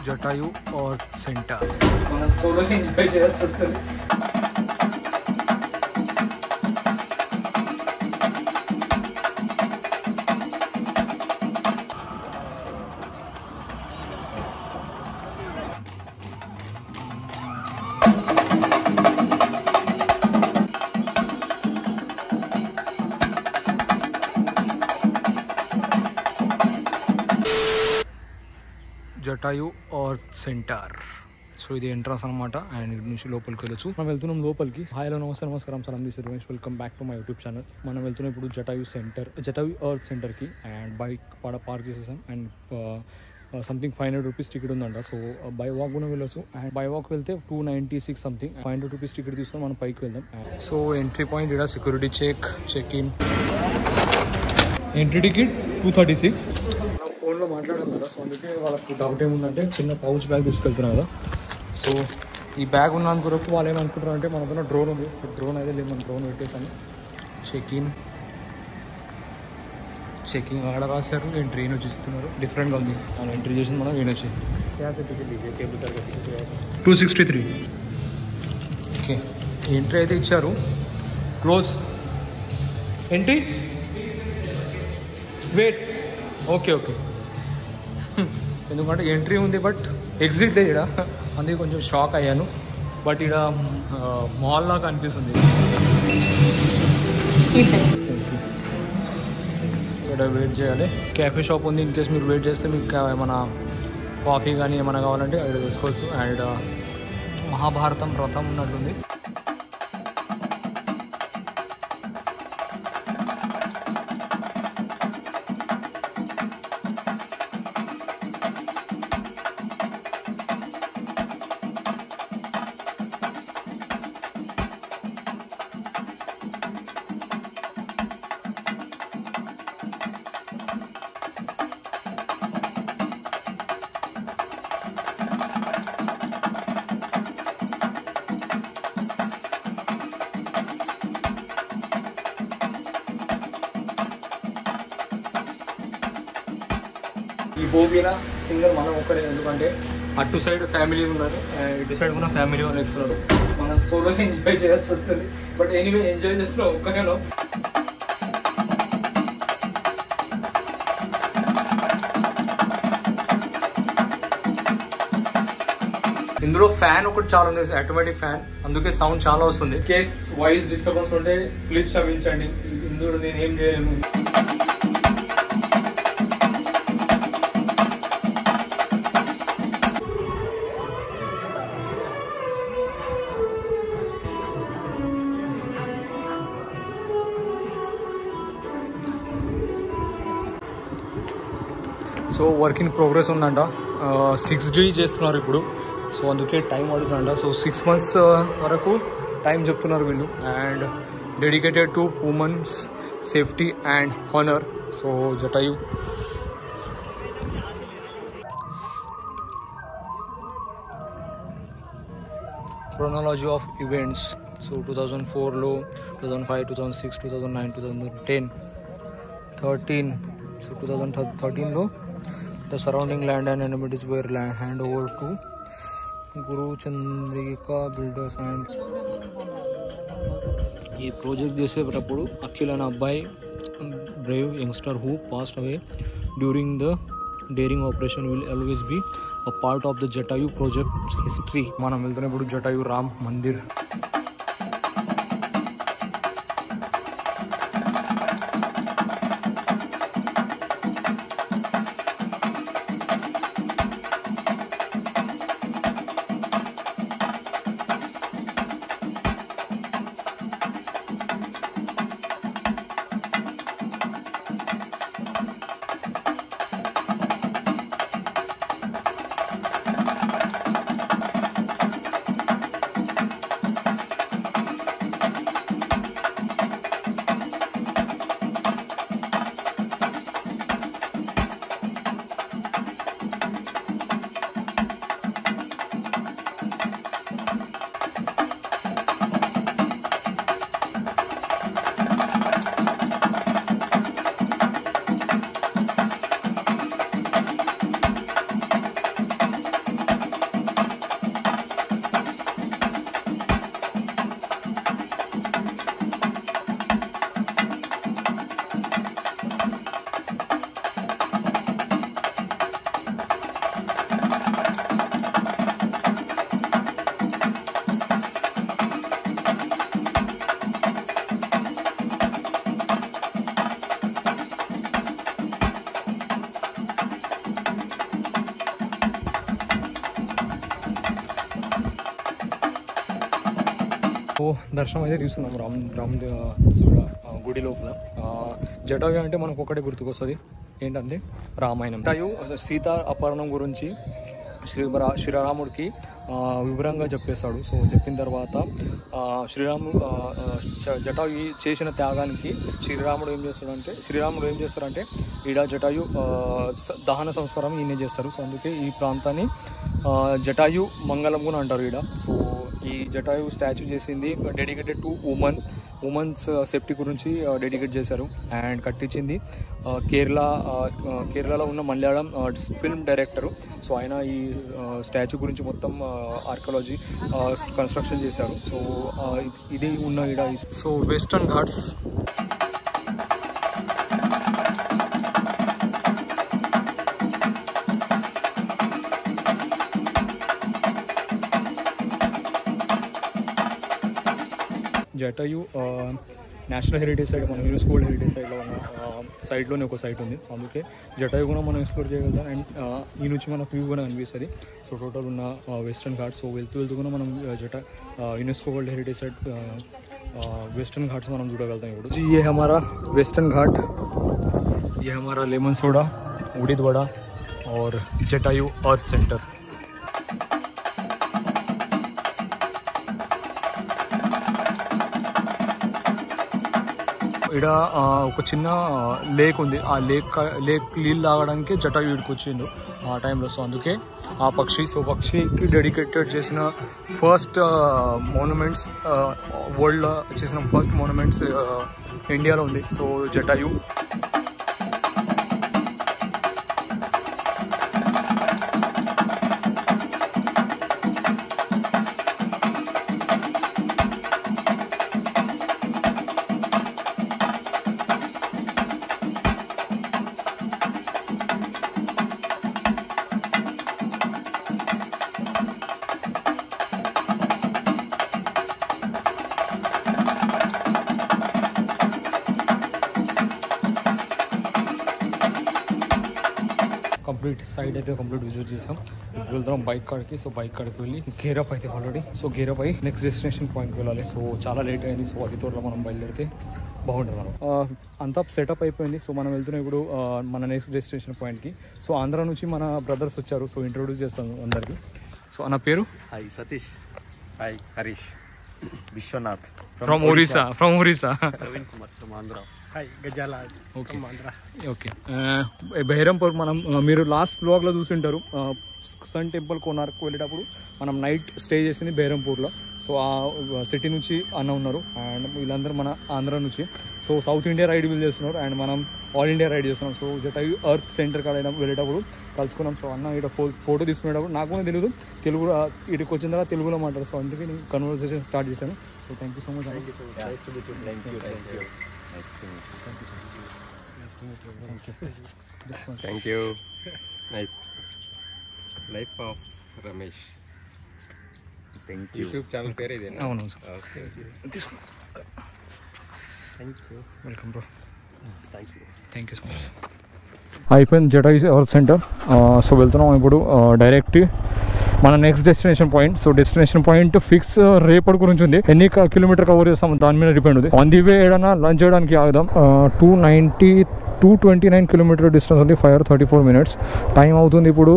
Jatayu art centre. మనం solo enjoy చేయాల్సి వస్తుంది. Jatayu art centre. సో ఇది ఎంట్రన్స్ అనమాట. అండ్ ఇటు నుంచి లోపలికి వెళ్ళచ్చు. మనం వెళ్తున్నాం లోపలికి. హాయ్ నమస్తే నమస్కారం సార్, అంది Ramesh. Welcome back to my YouTube channel. మనం వెళ్తున్నాం ఇప్పుడు జటాయు ఆర్ట్ సెంటర్కి. అండ్ బైక్ పార్క్ చేసేసాం. అండ్ సంథింగ్ 500 రూపీస్ టికెట్ ఉందంట. సో బై వాక్ కూడా వెళ్ళొచ్చు. అండ్ బై వాక్ వెళ్తే 296 సంథింగ్. 500 రూపీస్ టికెట్ తీసుకొని మనం పైకి వెళ్దాం. సో ఎంట్రీ పాయింట్ ఇక్కడ security check in. Entry ticket 236. ఫోన్లో మాట్లాడాను కదా, సో అందుకే వాళ్ళకు డౌట్ ఏముందంటే చిన్న పౌచ్ బ్యాగ్ తీసుకెళ్తున్నారు కదా. సో ఈ బ్యాగ్ ఉన్నంత వరకు వాళ్ళు ఏమనుకుంటారు అంటే మనకున్న డ్రోన్ ఉంది. సో డ్రోన్ అయితే లేదు, మనం డ్రోన్ పెట్టేసాను. చెకింగ్ ఆడ రాశారు. ఎంట్రీ వచ్చి ఇస్తున్నారు. డిఫరెంట్గా ఉంది. మనం ఎంట్రీ చేసింది మనం వచ్చి 263. ఓకే, ఎంట్రీ అయితే ఇచ్చారు. Close entry wait. ఓకే ఎందుకంటే ఎంట్రీ ఉంది బట్ ఎగ్జిట్ ఇక్కడ, అందుకే కొంచెం షాక్ అయ్యాను. బట్ ఇక్కడ మాల్ లాగా అనిపిస్తుంది. ఇక్కడ వెయిట్ చేయాలి. క్యాఫే షాప్ ఉంది. ఇన్ కేస్ మీరు వెయిట్ చేస్తే మీకు ఏమైనా కాఫీ కానీ ఏమైనా కావాలంటే అక్కడ తీసుకోవచ్చు. అండ్ మహాభారతం రథం ఉన్నట్టుంది. ఈ బోబీనా సింగర్ మనం ఒక్కడే, ఎందుకంటే అటు సైడ్ ఫ్యామిలీ ఉన్నారు, ఇటు సైడ్ కూడా ఫ్యామిలీ వాళ్ళు ఎక్కుతున్నారు. మనం సోలో ఎంజాయ్ చేయాల్సి వస్తుంది. బట్ ఎనీవే ఎంజాయ్ చేస్తున్నాం ఒక్కనేలో. ఇందులో ఫ్యాన్ ఒకటి చాలా ఉంది, ఆటోమేటిక్ ఫ్యాన్. అందుకే సౌండ్ చాలా వస్తుంది. కేస్ వాయిస్ డిస్టర్బెన్స్ ఉంటే ప్లీజ్ క్షమించండి. ఇందులో నేను ఏం చేయలేను. సో వర్క్ ఇన్ ప్రోగ్రెస్ ఉందంట. 6D చేస్తున్నారు ఇప్పుడు. సో అందుకే టైం పడుతుందంట. సో 6 months వరకు టైం చెప్తున్నారు వీళ్ళు. And dedicated to women's safety and honour. So Jatayu chronology of events. So 2004 2005 2006 2009 2010 13. So 2013 the surrounding land and amenities were hand over to Guru Chandrika Builders. And ఈ project చేసేటప్పుడు అఖిల్ అనే అబ్బాయి, brave youngster who passed away during the daring operation, will always be a part of the Jatayu project history. మనం వెళ్తున్నప్పుడు Jatayu Ram Mandir. So దర్శనం అయితే తీసుకున్నాం రామ్ గుడి లోపల. జటాయు అంటే మనకు ఒకటే గుర్తుకొస్తుంది, ఏంటంటే రామాయణం. జటాయు సీత అపహరణం గురించి శ్రీరాముడికి వివరంగా చెప్పేస్తాడు. సో చెప్పిన తర్వాత జటాయు చేసిన త్యాగానికి శ్రీరాముడు ఏం చేస్తారంటే ఈడ జటాయు దహన సంస్కారం ఈయన చేస్తారు. సో అందుకే ఈ ప్రాంతాన్ని జటాయు మంగళం కూడా అంటారు ఈడ. సో ఈ జటాయు స్టాచ్యూ చేసింది డెడికేటెడ్ టు ఉమెన్స్ సేఫ్టీ గురించి డెడికేట్ చేశారు. అండ్ కట్టించింది కేరళలో ఉన్న మలయాళం ఫిల్మ్ డైరెక్టరు. సో ఆయన ఈ స్టాచ్యూ గురించి మొత్తం ఆర్కియాలజీ కన్స్ట్రక్షన్ చేశారు. సో ఇది ఉన్న ఈడ. So western Ghats Jatayu national heritage side, మన యునెస్కో వరల్డ్ హెరిటేజ్ సైడ్లో ఉన్న సైడ్లోనే ఒక సైట్ ఉంది. అందుకే జటాయు కూడా మనం ఎక్స్ప్లోర్ చేయగలుగుతాం. అండ్ ఈ నుంచి మనకు వ్యూ కూడా కనిపిస్తుంది. సో టోటల్ ఉన్న వెస్టర్న్ ఘాట్స్. సో వెళ్తూ కూడా మనం UNESCO world heritage side western Ghats మనం చూడగలుగుతాం ఇప్పుడు. ये हमारा वेस्टर्न घाट, ये हमारा लेमन सोडा, उड़ीद वड़ा और जटायु अर्थ सेंटर. ఇక్కడ ఒక చిన్న లేక్ ఉంది. ఆ లేక్ నీళ్ళు తాగడానికి జటాయు ఇక్కడికి వచ్చిండు ఆ టైంలో. సో అందుకే ఆ పక్షికి డెడికేటెడ్ చేసిన ఫస్ట్ మోనుమెంట్స్, వరల్డ్లో చేసిన ఫస్ట్ మోనుమెంట్స్ ఇండియాలో ఉంది. సో జటాయు కంప్లీట్ సైడ్ అయితే కంప్లీట్ విజిట్ చేసాం. ఇప్పుడు వెళ్తాం బైక్ కాడికి. సో బైక్ కాడికి వెళ్ళి గేరప్ అయితే ఆల్రెడీ. సో గేరప్ అయ్యి నెక్స్ట్ డెస్టినేషన్ పాయింట్కి వెళ్ళాలి. సో చాలా లేట్ అయింది. సో అది త్వరలో మనం బయలుదేరితే బాగుంటుంది. మనం అంతా సెటప్ అయిపోయింది. సో మనం వెళ్తున్నాం ఇప్పుడు మన నెక్స్ట్ డెస్టినేషన్ పాయింట్కి. సో ఆంధ్ర నుంచి మన బ్రదర్స్ వచ్చారు. సో ఇంట్రొడ్యూస్ చేస్తాను అందరికి. సో అన్న పేరు? Hi Satish. Hi Harish. Vishwanath from Orissa. Praveen Kumar from Andhra. Hi Ghazala. Okay okay. Berhampur మనం మీరు లాస్ట్ బ్లాగ్లో చూసింటారు. సన్ టెంపుల్ కోనార్క్ వెళ్ళేటప్పుడు మనం నైట్ స్టే చేసింది బెహరంపూర్లో. సో ఆ సిటీ నుంచి అన్న ఉన్నారు. అండ్ వీళ్ళందరూ మన ఆంధ్ర నుంచి. సో సౌత్ ఇండియా రైడ్ వీళ్ళు చేస్తున్నారు. అండ్ మనం ఆల్ ఇండియా రైడ్ చేస్తున్నాం. సో జటాయు ఎర్త్ సెంటర్ కాడ వెళ్ళేటప్పుడు కలుసుకున్నాం. సో అన్న ఇక్కడ ఫోటో తీసుకునేటప్పుడు నాకు కూడా తెలియదు తెలుగు, ఇటుకు వచ్చిన తర్వాత తెలుగులో మాట్లాడు. సో అందుకే నేను కన్వర్సేషన్ స్టార్ట్ చేశాను. So thank you so much. Thank you. Nice life of Ramesh. Thank you. YouTube channel పేరు ఇదే? అవును సార్. ఓకే తీసుకున్నాం. Thank you. Welcome bro. Thanks. Thank you so much. అయిపోయింది జటాయు ఎర్త్ సెంటర్. సో వెళ్తున్నాం ఇప్పుడు డైరెక్ట్ మన next destination point. So destination point fix రేపటి గురించి ఉంది. ఎన్ని కిలోమీటర్ కవర్ చేస్తాం దాని మీద డిపెండ్ ఉంది. ఆన్ ది వే ఏదైనా లంచ్ చేయడానికి ఆగుదాం. 229 కిలోమీటర్ డిస్టెన్స్ ఉంది. 5:34 minutes టైం అవుతుంది ఇప్పుడు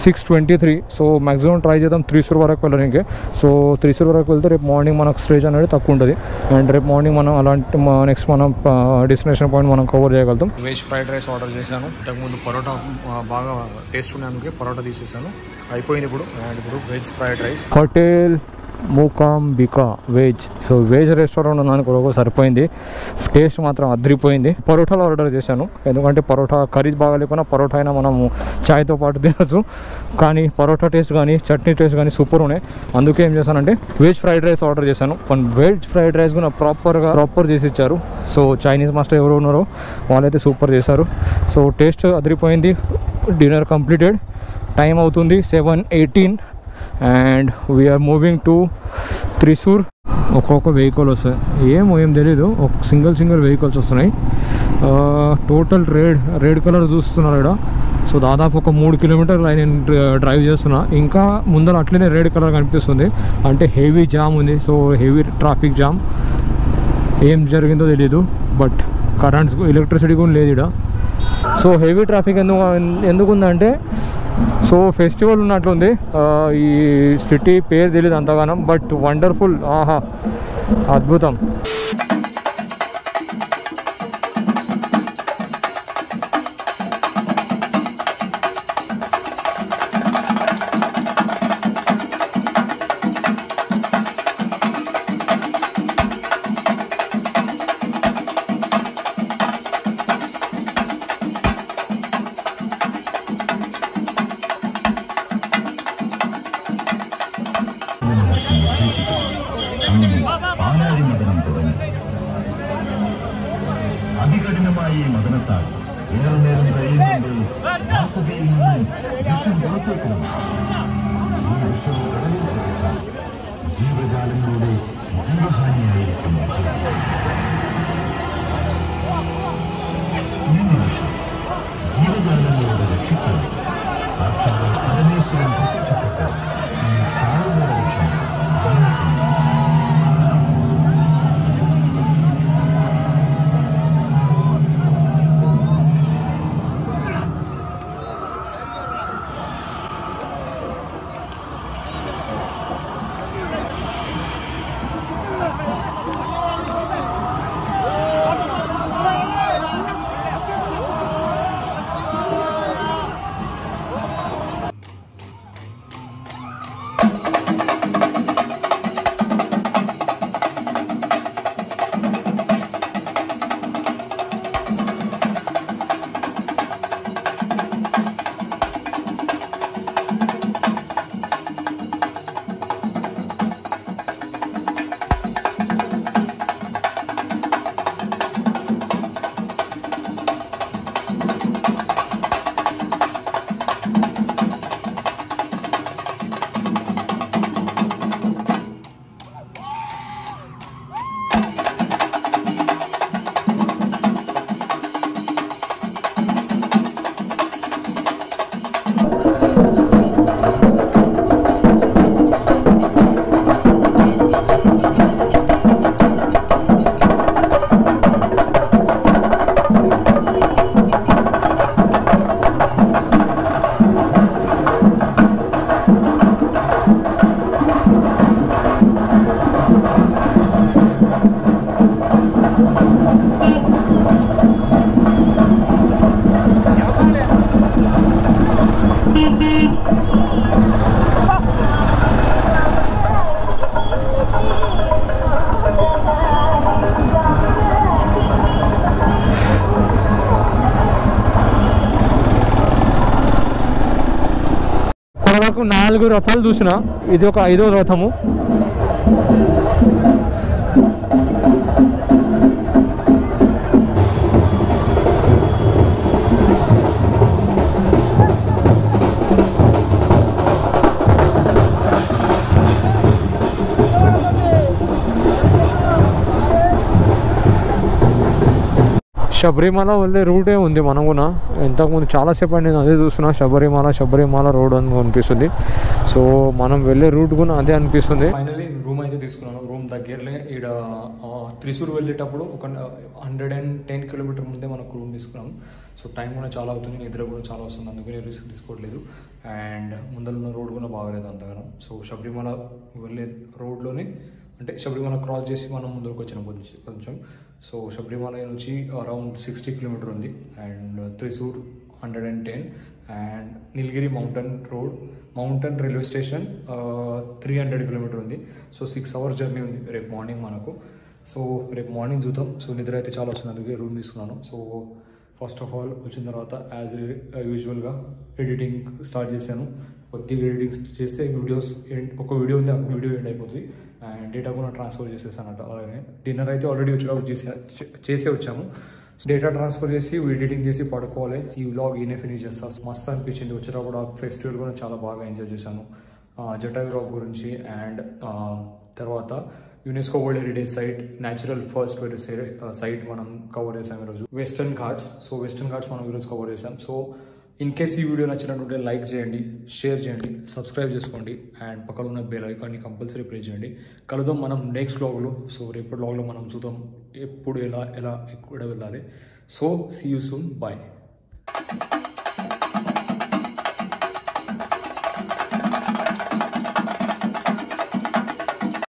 6:23. సో మ్యాక్సిమం ట్రై చేద్దాం త్రిశూర్ వరకు వెళ్ళడానికి. సో త్రిశూర్ వరకు వెళ్తే రేపు మార్నింగ్ మనకు స్టేజ్ అనేది తక్కువ ఉంటుంది. అండ్ రేపు మార్నింగ్ మనం అలాంటి నెక్స్ట్ మనం డెస్టినేషన్ పాయింట్ మనం కవర్ చేయగలుగుతాం. వెజ్ ఫ్రైడ్ రైస్ ఆర్డర్ చేశాను. ఇంతకుముందు పరోటా బాగా టేస్ట్ ఉండడానికి పరోటా తీసేసాను. అయిపోయింది ఇప్పుడు. అండ్ ఇప్పుడు veg fried rice. Hotel Mookambika veg. So veg restaurant ఉన్నానికి ఒక సరిపోయింది. టేస్ట్ మాత్రం అదిరిపోయింది. పరోటాలు ఆర్డర్ చేశాను. ఎందుకంటే పరోటా కర్రీ బాగా లేకున్నా పరోటా అయినా మనం చాయ్తో పాటు తినచ్చు. కానీ పరోటా టేస్ట్ కానీ చట్నీ టేస్ట్ కానీ సూపర్ ఉన్నాయి. అందుకే ఏం చేశానంటే వెజ్ ఫ్రైడ్ రైస్ ఆర్డర్ చేశాను. వెజ్ ఫ్రైడ్ రైస్ కూడా ప్రాపర్ చేసి ఇచ్చారు. సో చైనీస్ మాస్టర్ ఎవరు ఉన్నారో వాళ్ళైతే సూపర్ చేశారు. సో టేస్ట్ అదిరిపోయింది. Dinner completed. టైం అవుతుంది 7:18 and we are moving to Thrissur. ఒక్కొక్క వెహికల్ వస్తాయి. ఏం తెలీదు. ఒక సింగిల్ వెహికల్స్ వస్తున్నాయి. టోటల్ రెడ్ కలర్ చూస్తున్నారు ఇక్కడ. సో దాదాపు ఒక 3 కిలోమీటర్లు నేను డ్రైవ్ చేస్తున్నా. ఇంకా ముందర అట్లనే రెడ్ కలర్ కనిపిస్తుంది, అంటే హెవీ జామ్ ఉంది. సో హెవీ ట్రాఫిక్ జామ్, ఏం జరిగిందో తెలీదు. బట్ కరెంట్స్ ఎలక్ట్రిసిటీ కూడా లేదు ఇక్కడ. సో హెవీ ట్రాఫిక్ ఎందుకుందంటే సో ఫెస్టివల్ ఉన్నట్లుంది. ఈ సిటీ పేరు తెలియదు అంతగానం, బట్ వండర్ఫుల్, ఆహా అద్భుతం. അതികഠിനമായി മദനത്താൽ ഏറെ നേരം കഴിയുന്നുണ്ട് ആസുകയിൽ നിന്ന് വിഷം പുറത്തേക്കിടുന്നു. ഈ വിഷം കടലിൽ പ്രവേശിച്ചാൽ ജീവജാലങ്ങളുടെ ജീവഹാനിയായിരിക്കും. ഈ നിമിഷം ജീവജാലങ്ങളുടെ രക്ഷിക്കാൻ സാക്ഷാൽ പരമേശ്വരൻ പ്രത്യക്ഷപ്പെട്ട് ഈ ചാവുകളുടെ വിഷം ദാനം ചെയ്യുന്നു. నాకు 4 రథాలు చూసిన, ఇది ఒక 5వ రథము. శబరిమల వెళ్ళే రూటే ఉంది. మనం కూడా ఇంతకుముందు చాలాసేపు నేను అదే చూస్తున్నా, శబరిమల రోడ్ అని అనిపిస్తుంది. సో మనం వెళ్ళే రూట్ కూడా అదే అనిపిస్తుంది. ఫైనల్లీ రూమ్ అయితే తీసుకున్నాను. రూమ్ దగ్గరలే ఇక్కడ త్రిశూర్ వెళ్ళేటప్పుడు ఒక 110 కిలోమీటర్ ముందే మనకు రూమ్ తీసుకున్నాం. సో టైం కూడా చాలా అవుతుంది, నిద్ర కూడా చాలా వస్తుంది, అందుకని రిస్క్ తీసుకోవట్లేదు. అండ్ ముందర రోడ్ కూడా బాగలేదు అంతగానం. సో శబరిమల వెళ్ళే రోడ్లోనే, అంటే శబరిమల క్రాస్ చేసి మనం ముందుకు వచ్చినాం కొంచెం. సో శబరిమల నుంచి అరౌండ్ 60 కిలోమీటర్ ఉంది. And Thrissur 110. And Nilgiri mountain railway station 300 kilometre ఉంది. సో 6 అవర్స్ జర్నీ ఉంది రేపు మార్నింగ్ మనకు. సో రేపు మార్నింగ్ చూద్దాం. సో నిద్ర అయితే చాలా వస్తుంది, అందుకే రూమ్ తీసుకున్నాను. సో ఫస్ట్ ఆఫ్ ఆల్ వచ్చిన తర్వాత యాజ్ యూజువల్గా ఎడిటింగ్ స్టార్ట్ చేశాను. కొద్దిగా ఎడిటింగ్ చేస్తే వీడియోస్ ఒక వీడియో ఉంది, ఆ వీడియో ఎండ్ అయిపోతుంది. అండ్ డేటా కూడా ట్రాన్స్ఫర్ చేసేసానంట. అలాగే డిన్నర్ అయితే ఆల్రెడీ వచ్చేటప్పుడు చేసే వచ్చాము. డేటా ట్రాన్స్ఫర్ చేసి ఎడిటింగ్ చేసి పడుకోవాలి. ఈ వ్లాగ్ ఈయనే ఫినిష్ చేస్తాను. మస్తు అనిపించింది వచ్చేటప్పుడు. ఆ ఫెస్టివల్ కూడా చాలా బాగా ఎంజాయ్ చేశాను. జటాయు రాక్ గురించి అండ్ తర్వాత UNESCO world heritage site natural first site మనం కవర్ చేసాం ఈరోజు. వెస్టర్న్ ఘాట్స్ మనం ఈరోజు కవర్ చేసాం. సో ఇన్ కేస్ ఈ వీడియో నచ్చినట్టుంటే లైక్ చేయండి, షేర్ చేయండి, సబ్స్క్రైబ్ చేసుకోండి అండ్ పక్కన ఉన్న బెల్ ఐకాన్ని కంపల్సరీ ప్రెస్ చేయండి. కలుద్దాం మనం నెక్స్ట్ వ్లాగ్లో. సో రేపటి వ్లాగ్లో మనం చూద్దాం ఎప్పుడు ఎలా ఎక్కడ వెళ్ళాలి. So see you soon, bye.